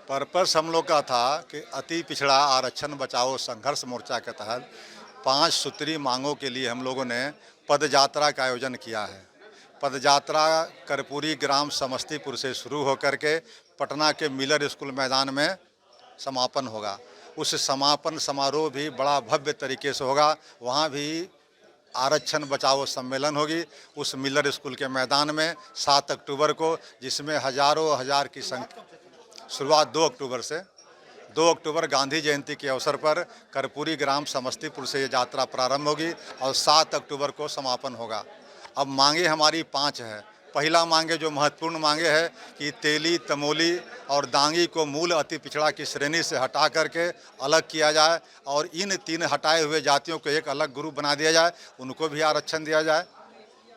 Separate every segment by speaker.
Speaker 1: Purpose हम लोग का था कि अति पिछड़ा आरक्षण बचाओ संघर्ष मोर्चा के तहत 5 सूत्री मांगों के लिए हम लोगों ने पद यात्रा का आयोजन किया है। पद यात्रा कर्पूरी ग्राम समस्तीपुर से शुरू होकर के पटना के मिलर स्कूल मैदान में समापन होगा। उस समापन समारोह भी बड़ा भव्य तरीके से होगा। वहाँ भी आरक्षण बचाओ सम्मेलन होगी उस मिलर स्कूल के मैदान में 7 अक्टूबर को, जिसमें हजारों हजार की संख्या। शुरुआत 2 अक्टूबर से 2 अक्टूबर गांधी जयंती के अवसर पर कर्पूरी ग्राम समस्तीपुर से ये यात्रा प्रारंभ होगी और 7 अक्टूबर को समापन होगा। अब मांगे हमारी 5 है। पहला मांगे जो महत्वपूर्ण मांगे है कि तेली, तमोली और दांगी को मूल अति पिछड़ा की श्रेणी से हटा करके अलग किया जाए और इन 3 हटाए हुए जातियों को एक अलग ग्रुप बना दिया जाए, उनको भी आरक्षण दिया जाए।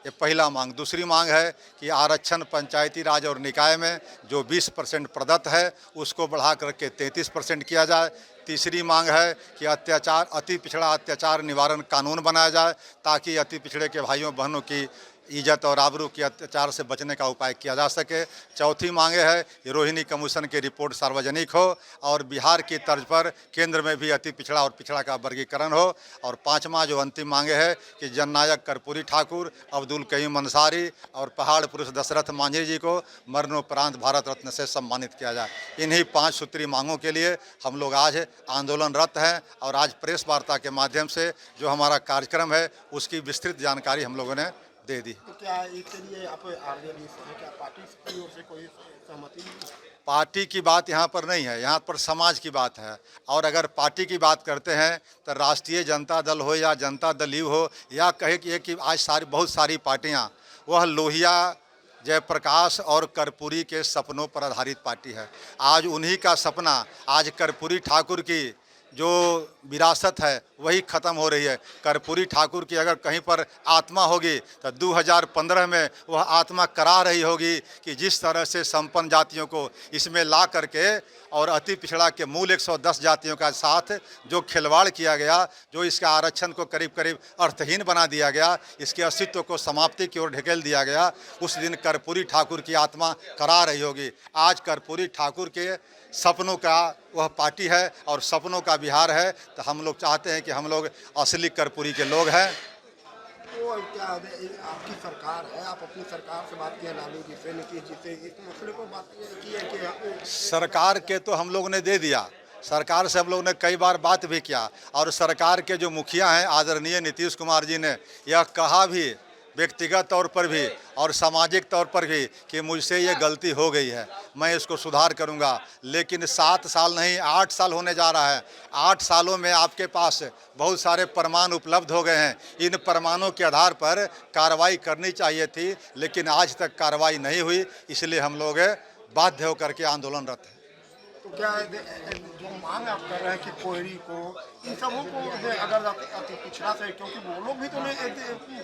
Speaker 1: ये पहला मांग। दूसरी मांग है कि आरक्षण पंचायती राज और निकाय में जो 20% प्रदत्त है उसको बढ़ा करके 33% किया जाए। तीसरी मांग है कि अति पिछड़ा अत्याचार निवारण कानून बनाया जाए ताकि अति पिछड़े के भाइयों बहनों की इज्जत और आबरू के अत्याचार से बचने का उपाय किया जा सके। चौथी मांगे है कि रोहिणी कमीशन की रिपोर्ट सार्वजनिक हो और बिहार की तर्ज पर केंद्र में भी अति पिछड़ा और पिछड़ा का वर्गीकरण हो। और पांचवा जो अंतिम मांगे है कि जननायक कर्पूरी ठाकुर, अब्दुल कयूम अंसारी और पहाड़ पुरुष दशरथ मांझी जी को मरणोपरांत भारत रत्न से सम्मानित किया जाए। इन्हीं 5 सूत्री मांगों के लिए हम लोग आज आंदोलनरत हैं और आज प्रेस वार्ता के माध्यम से जो हमारा कार्यक्रम है उसकी विस्तृत जानकारी हम लोगों ने दे दी।
Speaker 2: तो क्या इसके लिए आप आगे क्या पार्टी की ओर से कोई सहमति नहीं?
Speaker 1: पार्टी की बात यहाँ पर नहीं है, यहाँ पर समाज की बात है। और अगर पार्टी की बात करते हैं तो राष्ट्रीय जनता दल हो या जनता दल यू हो या कहे कि आज बहुत सारी पार्टियाँ, वह लोहिया, जयप्रकाश और कर्पूरी के सपनों पर आधारित पार्टी है। आज उन्हीं का सपना, आज कर्पूरी ठाकुर की जो विरासत है वही ख़त्म हो रही है। कर्पूरी ठाकुर की अगर कहीं पर आत्मा होगी तो 2015 में वह आत्मा करा रही होगी कि जिस तरह से संपन्न जातियों को इसमें ला करके और अति पिछड़ा के मूल 110 जातियों का साथ जो खिलवाड़ किया गया, जो इसका आरक्षण को करीब करीब अर्थहीन बना दिया गया, इसके अस्तित्व को समाप्ति की ओर ढकेल दिया गया, उस दिन कर्पूरी ठाकुर की आत्मा करा रही होगी। आज कर्पूरी ठाकुर के सपनों का वह पार्टी है और सपनों का बिहार है। तो हम लोग चाहते हैं कि हम लोग असली कर्पूरी के लोग हैं।
Speaker 2: तो क्या आपकी सरकार है, आप अपनी सरकार से बात किया लालू जी से, नीतीश जी से, इस मसले को बात की है कि
Speaker 1: सरकार के तो हम लोग ने दे दिया, सरकार से हम लोग ने कई बार बात भी किया और सरकार के जो मुखिया हैं आदरणीय नीतीश कुमार जी ने यह कहा भी व्यक्तिगत तौर पर भी और सामाजिक तौर पर भी कि मुझसे ये गलती हो गई है, मैं इसको सुधार करूंगा। लेकिन 7 साल नहीं 8 साल होने जा रहा है। 8 सालों में आपके पास बहुत सारे प्रमाण उपलब्ध हो गए हैं। इन प्रमाणों के आधार पर कार्रवाई करनी चाहिए थी, लेकिन आज तक कार्रवाई नहीं हुई। इसलिए हम लोग बाध्य होकर के आंदोलनरत हैं।
Speaker 2: तो क्या जो मांग आप कर रहे हैं कि कोयरी को, इन सबों को अगर अति पिछड़ा से, क्योंकि वो लोग भी तो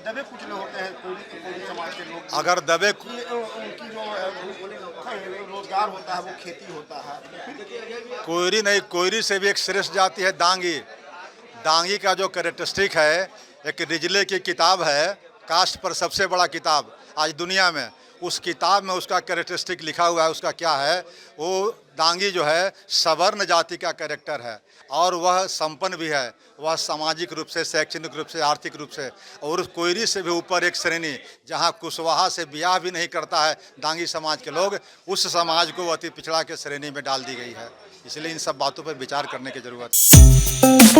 Speaker 2: दबे कुचले होते हैं, कोयरी समाज के लोग,
Speaker 1: अगर दबे
Speaker 2: उनकी जो रोजगार होता है वो खेती होता है।
Speaker 1: कोयरी नहीं, कोयरी से भी एक श्रेष्ठ जाति है दांगी। दांगी का जो कैरेक्टरिस्टिक है, एक रिजले की किताब है, कास्ट पर सबसे बड़ा किताब आज दुनिया में, उस किताब में उसका कैरेक्टरिस्टिक लिखा हुआ है। उसका क्या है, वो दांगी जो है सवर्ण जाति का कैरेक्टर है और वह संपन्न भी है, वह सामाजिक रूप से, शैक्षणिक रूप से, आर्थिक रूप से। और कोयरी से भी ऊपर एक श्रेणी जहाँ कुशवाहा से ब्याह भी नहीं करता है दांगी समाज के लोग, उस समाज को अति पिछड़ा के श्रेणी में डाल दी गई है। इसलिए इन सब बातों पर विचार करने की जरूरत है।